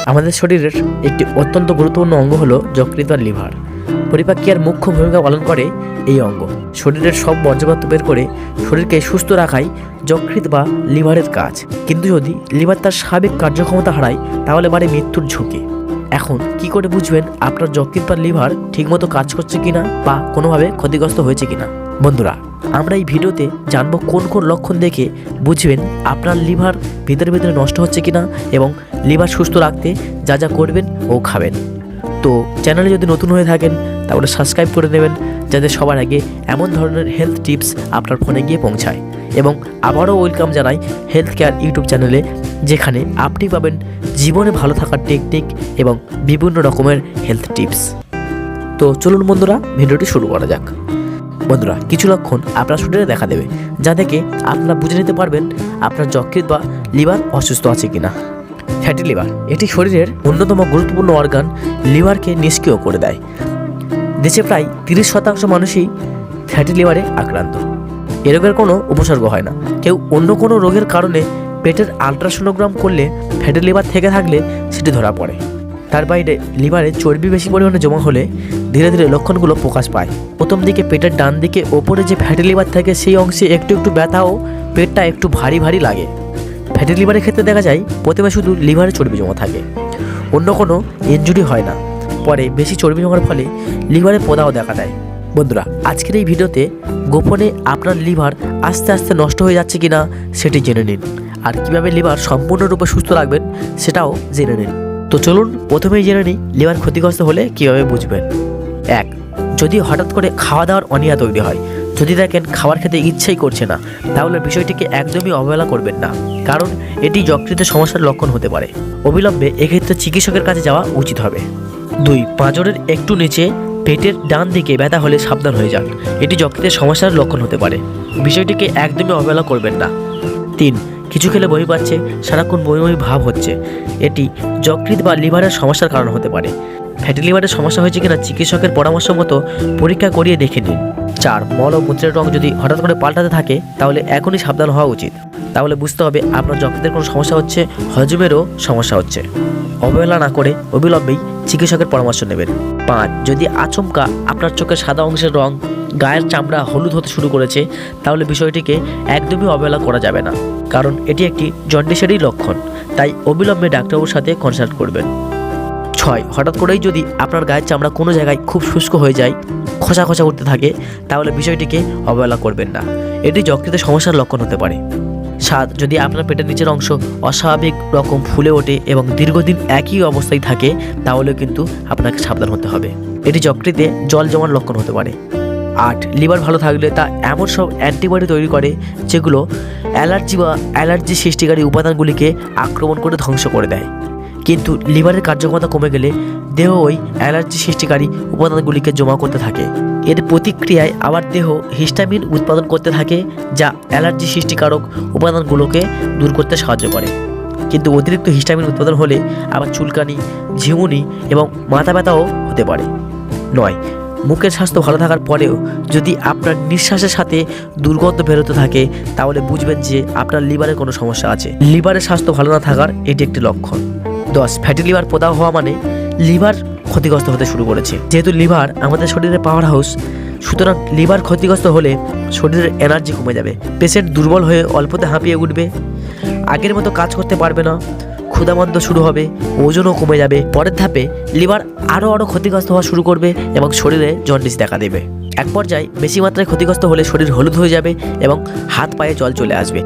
আমাদের শরীরের একটি অত্যন্ত গুরুত্বপূর্ণ অঙ্গ হলো যকৃৎ বা লিভার। পরিপাক্রিয়ার মুখ্য ভূমিকা পালন করে এই অঙ্গ। শরীরের সব বর্জ্য বের করে শরীরকে সুস্থ রাখাই যকৃৎ বা লিভারের কাজ। কিন্তু যদি লিভার তার স্বাভাবিক কার্যক্ষমতা হারায় তাহলে বাড়ে মৃত্যুর ঝুঁকি। এখন কি করে বুঝবেন আপনার যকৃৎ বা লিভার ঠিকমতো কাজ করছে কিনা বা কোনোভাবে ক্ষতিগ্রস্ত হয়েছে কিনা? বন্ধুরা, আমরা এই ভিডিওতে জানবো কোন কোন লক্ষণ দেখে বুঝবেন আপনার লিভার ভিতরে ভিতরে নষ্ট হচ্ছে কিনা এবং লিভার সুস্থ রাখতে যা যা করবেন ও খাবেন। তো চ্যানেলে যদি নতুন হয়ে থাকেন তাহলে সাবস্ক্রাইব করে নেবেন, যাতে সবার আগে এমন ধরনের হেলথ টিপস আপনার ফোনে গিয়ে পৌঁছায়। এবং আবারও ওয়েলকাম জানাই হেলথ কেয়ার ইউটিউব চ্যানেলে, যেখানে আপনি পাবেন জীবনে ভালো থাকার টেকনিক এবং বিভিন্ন রকমের হেলথ টিপস। তো চলুন বন্ধুরা, ভিডিওটি শুরু করা যাক। বন্ধুরা, কিছু লক্ষণ আপনার শরীরে দেখা দেবে যা থেকে আপনারা বুঝে নিতে পারবেন আপনার যকৃৎ বা লিভার অসুস্থ আছে কিনা। ফ্যাটি লিভার, এটি শরীরের অন্যতম গুরুত্বপূর্ণ অর্গান লিভারকে নিষ্ক্রিয় করে দেয়। দেশে প্রায় 30% মানুষই ফ্যাটি লিভারে আক্রান্ত। এ রোগের কোনো উপসর্গ হয় না। কেউ অন্য কোনো রোগের কারণে পেটের আলট্রাসোনোগ্রাম করলে ফ্যাটি লিভার থেকে থাকলে সেটি ধরা পড়ে। তার বাইরে লিভারে চর্বি বেশি পরিমাণে জমা হলে ধীরে ধীরে লক্ষণগুলো প্রকাশ পায়। প্রথম দিকে পেটের ডান দিকে ওপরে যে ফ্যাটি লিভার থাকে সেই অংশে একটু একটু ব্যথা ও পেটটা একটু ভারী ভারী লাগে। ফ্যাটি লিভারের ক্ষেত্রে দেখা যায় প্রথমে শুধু লিভারে চর্বি জমা থাকে, অন্য কোনো ইনজুরি হয় না। পরে বেশি চর্বি জমার ফলে লিভারে পোদাও দেখা দেয়। বন্ধুরা, আজকের এই ভিডিওতে গোপনে আপনার লিভার আস্তে আস্তে নষ্ট হয়ে যাচ্ছে কিনা সেটি জেনে নিন, আর কীভাবে লিভার সম্পূর্ণরূপে সুস্থ রাখবেন সেটাও জেনে নিন। তো চলুন প্রথমেই জেনে নিই লিভার ক্ষতিগ্রস্ত হলে কীভাবে বুঝবেন। 1. যদি হঠাৎ করে খাওয়া দাওয়ার অনীহা তৈরি হয়। যদি দেখেন খাবার খেতে ইচ্ছাই করছে না, তাহলে বিষয়টিকে একদমই অবহেলা করবেন না, কারণ এটি যকৃতের সমস্যার লক্ষণ হতে পারে। অবিলম্বে এক্ষেত্রে চিকিৎসকের কাছে যাওয়া উচিত হবে। 2. পাঁজরের একটু নিচে পেটের ডান দিকে ব্যথা হলে সাবধান হয়ে যান, এটি যকৃতের সমস্যার লক্ষণ হতে পারে। বিষয়টিকে একদমই অবহেলা করবেন না। 3. কিছু খেলে বমি পাচ্ছে, সারাক্ষণ বমি ভাব হচ্ছে, এটি যকৃৎ বা লিভারের সমস্যার কারণ হতে পারে। ফ্যাটি লিভারের সমস্যা হয়েছে কিনা চিকিৎসকের পরামর্শ মতো পরীক্ষা করিয়ে দেখে নিন। 4. মল ও মূত্রের রং যদি হঠাৎ করে পাল্টাতে থাকে তাহলে এখনই সাবধান হওয়া উচিত। তাহলে বুঝতে হবে আপনার যকৃতের কোনো সমস্যা হচ্ছে, হজমেরও সমস্যা হচ্ছে। অবহেলা না করে অবিলম্বেই চিকিৎসকের পরামর্শ নেবেন। 5. যদি আচমকা আপনার চোখের সাদা অংশের রং, গায়ের চামড়া হলুদ হতে শুরু করেছে, তাহলে বিষয়টিকে একদমই অবহেলা করা যাবে না, কারণ এটি একটি জন্ডিসেরই লক্ষণ। তাই অবিলম্বে ডাক্তারবাবুর সাথে কনসাল্ট করবেন। 6. হঠাৎ করেই যদি আপনার গায়ের চামড়া কোনো জায়গায় খুব শুষ্ক হয়ে যায়, খোসা খোসা উঠতে থাকে, তাহলে বিষয়টিকে অবহেলা করবেন না, এটি যকৃতের সমস্যার লক্ষণ হতে পারে। 7. যদি আপনার পেটের নিচের অংশ অস্বাভাবিক রকম ফুলে ওঠে এবং দীর্ঘদিন একই অবস্থায় থাকে, তাহলে কিন্তু আপনাকে সাবধান হতে হবে, এটি যকৃতে জল জমার লক্ষণ হতে পারে। 8. লিভার ভালো থাকলে তা এমন সব অ্যান্টিবডি তৈরি করে যেগুলো অ্যালার্জি সৃষ্টিকারী উপাদানগুলিকে আক্রমণ করে ধ্বংস করে দেয়। কিন্তু লিভারের কার্যক্ষমতা কমে গেলে দেহ ওই অ্যালার্জি সৃষ্টিকারী উপাদানগুলিকে জমা করতে থাকে। এর প্রতিক্রিয়ায় আবার দেহ হিস্টামিন উৎপাদন করতে থাকে, যা অ্যালার্জি সৃষ্টিকারক উপাদানগুলোকে দূর করতে সাহায্য করে। কিন্তু অতিরিক্ত হিস্টামিন উৎপাদন হলে আবার চুলকানি, ঝিমুনি এবং মাথা ব্যথাও হতে পারে। 9. মুখের স্বাস্থ্য ভালো থাকার পরেও যদি আপনার নিঃশ্বাসের সাথে দুর্গন্ধ বেরোতে থাকে, তাহলে বুঝবেন যে আপনার লিভারের কোনো সমস্যা আছে। লিভারের স্বাস্থ্য ভালো না থাকার এটি একটি লক্ষণ। 10. ফ্যাটি লিভার প্রদাহ হওয়া মানে লিভার ক্ষতিগ্রস্ত হতে শুরু করেছে। যেহেতু লিভার আমাদের শরীরের পাওয়ার হাউস, সুতরাং লিভার ক্ষতিগ্রস্ত হলে শরীরের এনার্জি কমে যাবে, পেশেন্ট দুর্বল হয়ে অল্পতে হাঁপিয়ে উঠবে, আগের মতো কাজ করতে পারবে না, ক্ষুধামন্দ শুরু হবে, ওজনও কমে যাবে। পরের ধাপে লিভার আরও ক্ষতিগ্রস্ত হওয়া শুরু করবে এবং শরীরে জন্ডিস দেখা দেবে। এক পর্যায়ে বেশি মাত্রায় ক্ষতিগ্রস্ত হলে শরীর হলুদ হয়ে যাবে এবং হাত পায়ে জল চলে আসবে।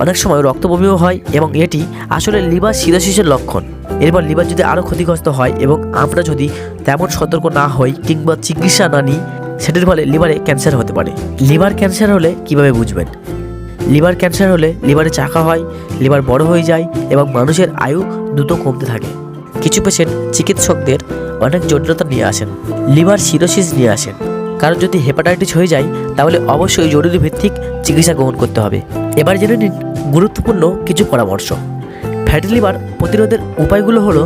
অনেক সময় রক্ত বমিও হয় এবং এটি আসলে লিভার সিরোসিসের লক্ষণ। এরপর লিভার যদি আরও ক্ষতিগ্রস্ত হয় এবং আমরা যদি তেমন সতর্ক না হই কিংবা চিকিৎসা না নিই, সেটির ফলে লিভারে ক্যান্সার হতে পারে। লিভার ক্যান্সার হলে কিভাবে বুঝবেন? লিভার ক্যান্সার হলে লিভারে চাকা হয়, লিভার বড় হয়ে যায় এবং মানুষের আয়ু দ্রুত কমতে থাকে। কিছু পেশেন্ট চিকিৎসকদের অনেক জটিলতা নিয়ে আসেন, লিভার সিরোসিস নিয়ে আসেন। কারণ যদি হেপাটাইটিস হয়ে যায় তাহলে অবশ্যই জরুরি ভিত্তিক চিকিৎসা গ্রহণ করতে হবে। এবার জেনে নিন গুরুত্বপূর্ণ কিছু পরামর্শ। ফ্যাটি লিভার প্রতিরোধের উপায়গুলো হলো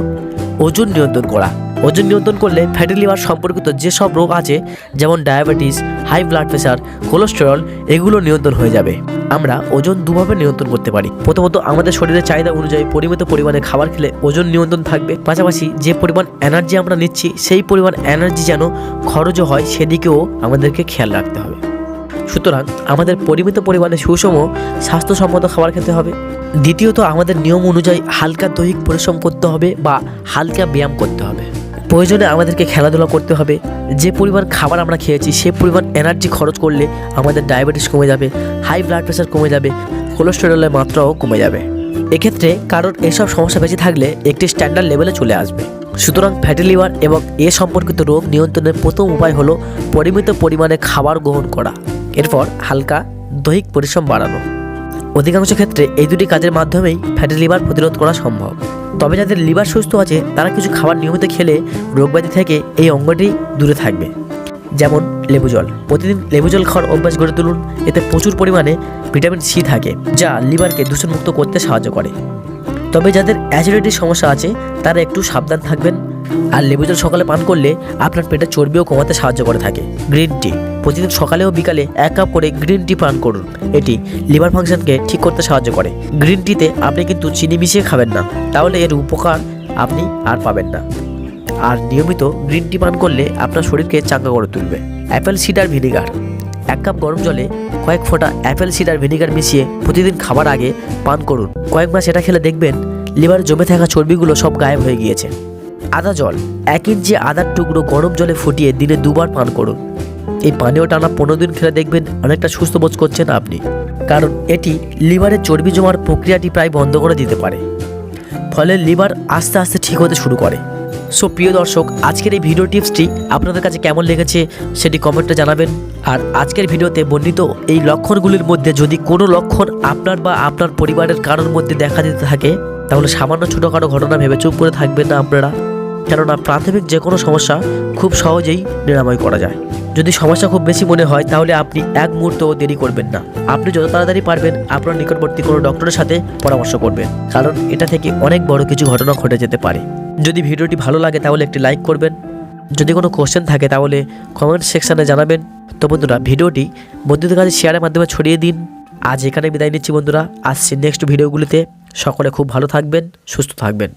ওজন নিয়ন্ত্রণ করা, ওজন নিয়ন্ত্রণ করলে ফ্যাটি লিভার সম্পর্কিত যেসব রোগ আছে যেমন diabetes, high blood pressure, cholesterol এগুলো নিয়ন্ত্রণ হয়ে যাবে। আমরা ওজন দুভাবে নিয়ন্ত্রণ করতে পারি। প্রথমত আমাদের শরীরের চাহিদা অনুযায়ী পরিমিত পরিমাণে খাবার খেলে ওজন নিয়ন্ত্রণ থাকবে। পাশাপাশি যে পরিমাণ এনার্জি আমরা নিচ্ছি সেই পরিমাণ এনার্জি যেন খরচও হয় সেদিকেও আমাদেরকে খেয়াল রাখতে হবে। সুতরাং আমাদের পরিমিত পরিমাণে সুষম স্বাস্থ্যসম্মত খাবার খেতে হবে। দ্বিতীয়ত আমাদের নিয়ম অনুযায়ী হালকা দৈহিক পরিশ্রম করতে হবে বা হালকা ব্যায়াম করতে হবে। প্রয়োজনে আমাদেরকে খেলাধুলা করতে হবে। যে পরিমাণ খাবার আমরা খেয়েছি সে পরিমাণ এনার্জি খরচ করলে আমাদের ডায়াবেটিস কমে যাবে, হাই ব্লাড প্রেশার কমে যাবে, কোলেস্টেরলের মাত্রাও কমে যাবে। এক্ষেত্রে কারোর এসব সমস্যা বেশি থাকলে একটি স্ট্যান্ডার্ড লেভেলে চলে আসবে। সুতরাং ফ্যাটি লিভার এবং এ সম্পর্কিত রোগ নিয়ন্ত্রণের প্রথম উপায় হলো পরিমিত পরিমাণে খাবার গ্রহণ করা, এরপর হালকা দৈহিক পরিশ্রম বাড়ানো। অধিকাংশ ক্ষেত্রে এই দুটি কাজের মাধ্যমেই ফ্যাটি লিভার প্রতিরোধ করা সম্ভব। তবে যাদের লিভার সুস্থ আছে তারা কিছু খাবার নিয়মিত খেলে রোগব্যাধি থেকে এই অঙ্গটি দূরে থাকবে। যেমন লেবু জল, প্রতিদিন লেবু জল খাওয়ার অভ্যাস গড়ে তুলুন। এতে প্রচুর পরিমাণে ভিটামিন সি থাকে যা লিভারকে দূষণমুক্ত করতে সাহায্য করে। তবে যাদের অ্যাসিডিটির সমস্যা আছে তারা একটু সাবধান থাকবেন। আর লেবু জল সকালে পান করলে আপনার পেটের চর্বিও কমাতে সাহায্য করে থাকে। গ্রিন টি, প্রতিদিন সকালে ও বিকালে 1 কাপ করে গ্রিন টি পান করুন। এটি লিভার ফাংশনকে ঠিক করতে সাহায্য করে। গ্রিন টিতে আপনি কিন্তু চিনি মিশিয়ে খাবেন না, তাহলে এর উপকার আপনি আর পাবেন না। আর নিয়মিত গ্রিন টি পান করলে আপনার শরীরকে চাঙ্গা করে তুলবে। অ্যাপেল সিডার ভিনিগার, 1 কাপ গরম জলে কয়েক ফোঁটা অ্যাপেল সিডার ভিনিগার মিশিয়ে প্রতিদিন খাবার আগে পান করুন। কয়েক মাস এটা খেলে দেখবেন লিভারে জমে থাকা চর্বিগুলো সব গায়েব হয়ে গিয়েছে। আদা জল, 1 ইঞ্চি আদার টুকরো গরম জলে ফুটিয়ে দিনে 2 বার পান করুন। এই পানীয় টানা 15 দিন খেলে দেখবেন অনেকটা সুস্থ বোধ করছেন আপনি, কারণ এটি লিভারে চর্বি জমার প্রক্রিয়াটি প্রায় বন্ধ করে দিতে পারে। ফলে লিভার আস্তে আস্তে ঠিক হতে শুরু করে। সো প্রিয় দর্শক, আজকের এই ভিডিও টিপসটি আপনাদের কাছে কেমন লেগেছে সেটি কমেন্টে জানাবেন। আর আজকের ভিডিওতে বর্ণিত এই লক্ষণগুলির মধ্যে যদি কোনো লক্ষণ আপনার বা আপনার পরিবারের কারোর মধ্যে দেখা দিতে থাকে তাহলে সামান্য ছোটোখাটো ঘটনা ভেবে চুপ করে থাকবেন না আপনারা, কেননা প্রাথমিক যে কোনো সমস্যা খুব সহজেই নিরাময় করা যায়। যদি সমস্যা খুব বেশি মনে হয় তাহলে আপনি এক মুহূর্তও দেরি করবেন না। আপনি যত তাড়াতাড়ি পারবেন আপনার নিকটবর্তী কোনো ডক্টরের সাথে পরামর্শ করবেন, কারণ এটা থেকে অনেক বড় কিছু ঘটনা ঘটে যেতে পারে। যদি ভিডিওটি ভালো লাগে তাহলে একটি লাইক করবেন। যদি কোনো কোশ্চেন থাকে তাহলে কমেন্ট সেকশানে জানাবেন। তো বন্ধুরা, ভিডিওটি বন্ধুদের কাছে শেয়ারের মাধ্যমে ছড়িয়ে দিন। আজ এখানে বিদায় নিচ্ছি বন্ধুরা, আসছি নেক্সট ভিডিওগুলিতে। সকলে খুব ভালো থাকবেন, সুস্থ থাকবেন।